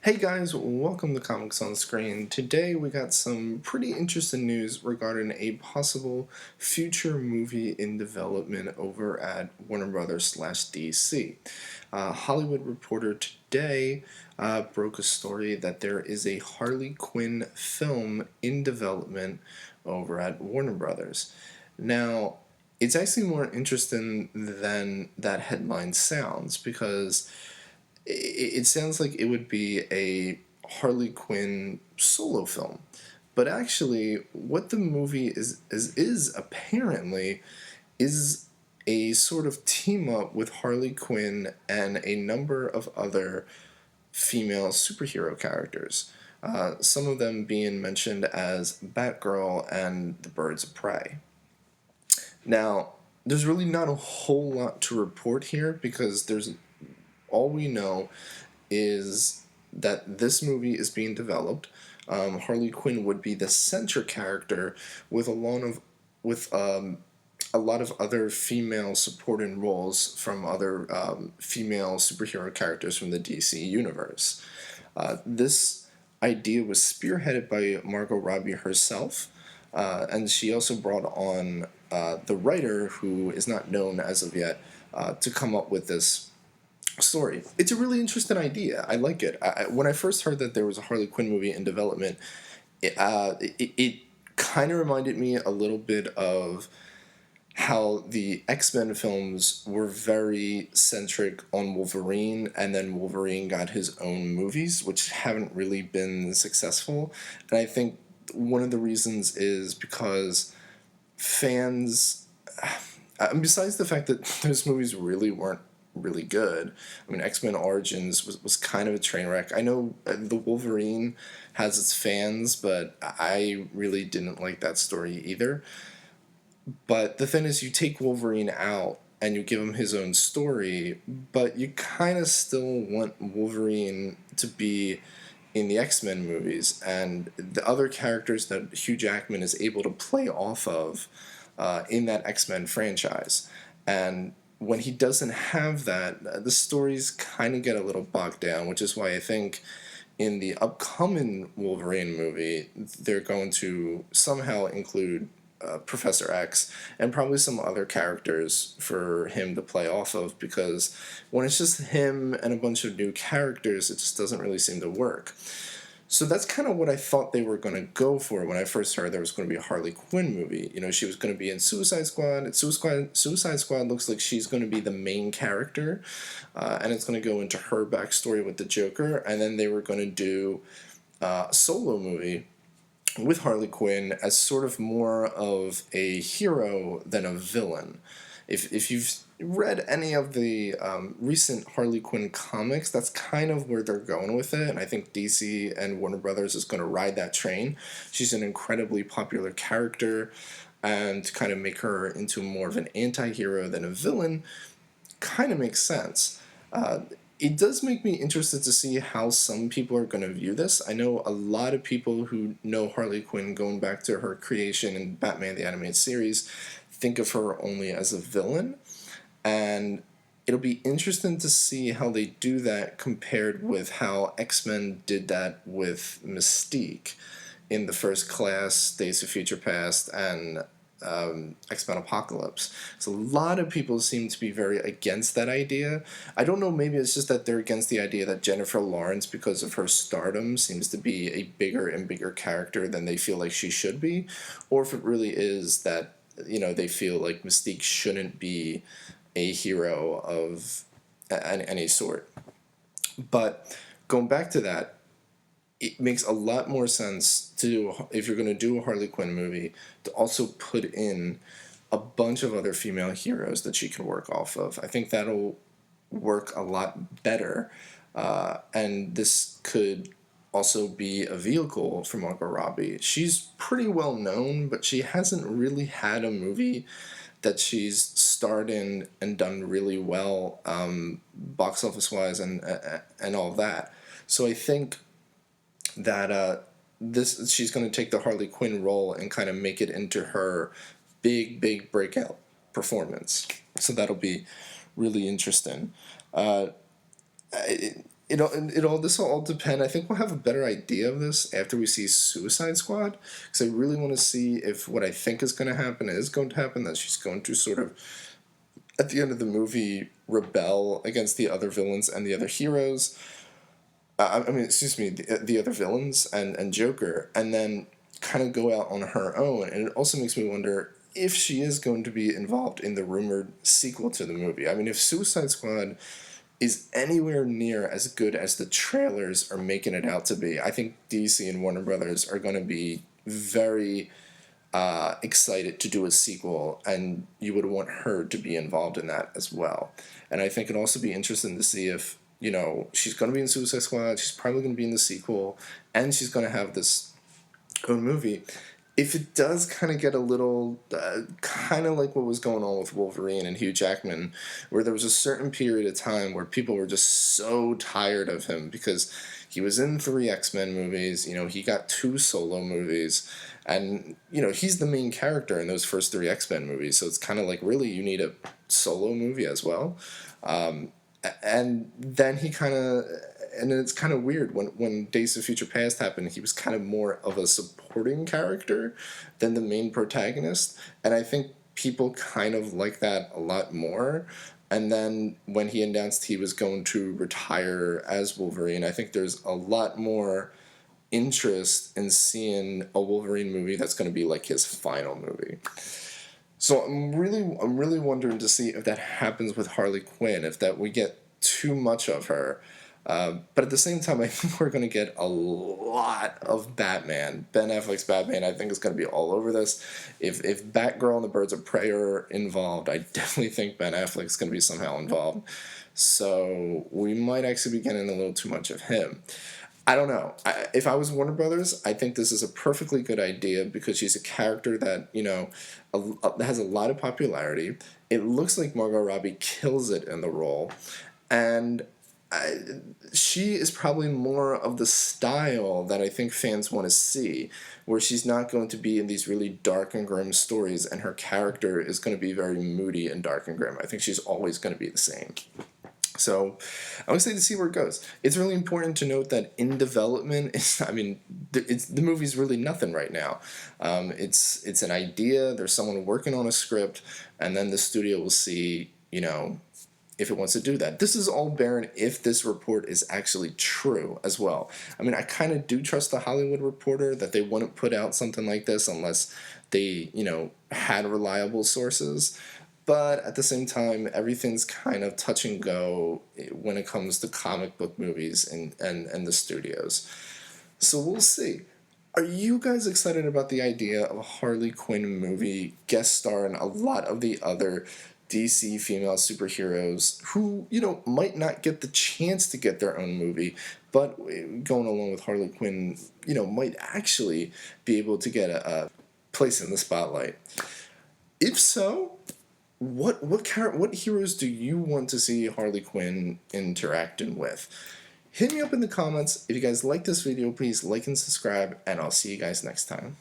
Hey guys, welcome to Comics on Screen. Today we got some pretty interesting news regarding a possible future movie in development over at Warner Brothers slash DC. Hollywood Reporter today broke a story that there is a Harley Quinn film in development over at Warner Brothers. Now, it's actually more interesting than that headline sounds because it sounds like it would be a Harley Quinn solo film. But actually, what the movie is apparently is a sort of team up with Harley Quinn and a number of other female superhero characters. Some of them being mentioned as Batgirl and the Birds of Prey. Now, there's really not a whole lot to report here because there's all we know is that this movie is being developed. Harley Quinn would be the center character with a lot of other female supporting roles from other female superhero characters from the DC universe. This idea was spearheaded by Margot Robbie herself, and she also brought on the writer, who is not known as of yet, to come up with this story. It's a really interesting idea. I like it. When I first heard that there was a Harley Quinn movie in development, it kind of reminded me a little bit of how the X-Men films were very centric on Wolverine, and then Wolverine got his own movies, which haven't really been successful. And I think one of the reasons is because fans, besides the fact that those movies really weren't really good. I mean, X-Men Origins was kind of a train wreck. I know the Wolverine has its fans, but I really didn't like that story either. But the thing is, you take Wolverine out and you give him his own story, but you kind of still want Wolverine to be in the X-Men movies and the other characters that Hugh Jackman is able to play off of in that X-Men franchise. And when he doesn't have that, the stories kind of get a little bogged down, which is why I think in the upcoming Wolverine movie, they're going to somehow include Professor X and probably some other characters for him to play off of, because when it's just him and a bunch of new characters, it just doesn't really seem to work. So that's kind of what I thought they were going to go for when I first heard there was going to be a Harley Quinn movie. You know, she was going to be in Suicide Squad. Suicide Squad looks like she's going to be the main character, and it's going to go into her backstory with the Joker, and then they were going to do a solo movie with Harley Quinn as sort of more of a hero than a villain. If you've read any of the recent Harley Quinn comics, that's kind of where they're going with it, and I think DC and Warner Brothers is going to ride that train. She's an incredibly popular character, and to kind of make her into more of an anti-hero than a villain kind of makes sense. It does make me interested to see how some people are going to view this. I know a lot of people who know Harley Quinn going back to her creation in Batman the Animated Series think of her only as a villain, and it'll be interesting to see how they do that compared with how X-Men did that with Mystique in the First Class, Days of Future Past, and X-Men Apocalypse. So a lot of people seem to be very against that idea. I don't know, maybe it's just that they're against the idea that Jennifer Lawrence, because of her stardom, seems to be a bigger and bigger character than they feel like she should be, or if it really is that, you know, they feel like Mystique shouldn't be a hero of any sort. But going back to that, it makes a lot more sense to do, if you're going to do a Harley Quinn movie, to also put in a bunch of other female heroes that she can work off of. I think that'll work a lot better, and this could also be a vehicle for Margot Robbie. She's pretty well known, but she hasn't really had a movie that she's starred in and done really well, box office wise, and all that. So I think that this she's going to take the Harley Quinn role and kind of make it into her big breakout performance. So that'll be really interesting. This will all depend. I think we'll have a better idea of this after we see Suicide Squad, because I really want to see if what I think is going to happen is going to happen. That she's going to sort of, at the end of the movie, rebel against the other villains and the other heroes. Excuse me, the other villains and Joker, and then kind of go out on her own. And it also makes me wonder if she is going to be involved in the rumored sequel to the movie. I mean, if Suicide Squad is anywhere near as good as the trailers are making it out to be, I think DC and Warner Brothers are going to be very excited to do a sequel, and you would want her to be involved in that as well. And I think it'd also be interesting to see if, she's going to be in Suicide Squad, she's probably going to be in the sequel, and she's going to have this own movie. If it does kind of get a little, kind of like what was going on with Wolverine and Hugh Jackman, where there was a certain period of time where people were just so tired of him because he was in 3 X-Men movies, he got 2 solo movies, and, he's the main character in those first 3 X-Men movies, so it's kind of like, really, you need a solo movie as well? And then and it's kind of weird when Days of Future Past happened, he was kind of more of a supporting character than the main protagonist, and I think people kind of like that a lot more. And then when he announced he was going to retire as Wolverine, I think there's a lot more interest in seeing a Wolverine movie that's going to be like his final movie. So I'm really wondering to see if that happens with Harley Quinn, if that we get too much of her. But at the same time, I think we're going to get a lot of Batman. Ben Affleck's Batman, I think, is going to be all over this. If Batgirl and the Birds of Prey are involved, I definitely think Ben Affleck's going to be somehow involved. So we might actually be getting a little too much of him. I don't know. If I was Warner Brothers, I think this is a perfectly good idea because she's a character that, has a lot of popularity. It looks like Margot Robbie kills it in the role. And she is probably more of the style that I think fans want to see, where she's not going to be in these really dark and grim stories, and her character is going to be very moody and dark and grim. I think she's always going to be the same. So I'm excited to see where it goes. It's really important to note that in development, the movie's really nothing right now. It's an idea. There's someone working on a script, and then the studio will see, if it wants to do that. This is all barren if this report is actually true as well. I kind of do trust the Hollywood Reporter that they wouldn't put out something like this unless they, had reliable sources. But at the same time, everything's kind of touch and go when it comes to comic book movies and the studios. So we'll see. Are you guys excited about the idea of a Harley Quinn movie guest starring a lot of the other DC female superheroes who, might not get the chance to get their own movie, but going along with Harley Quinn, might actually be able to get a place in the spotlight? If so, what heroes do you want to see Harley Quinn interacting with? Hit me up in the comments. If you guys like this video, please like and subscribe, and I'll see you guys next time.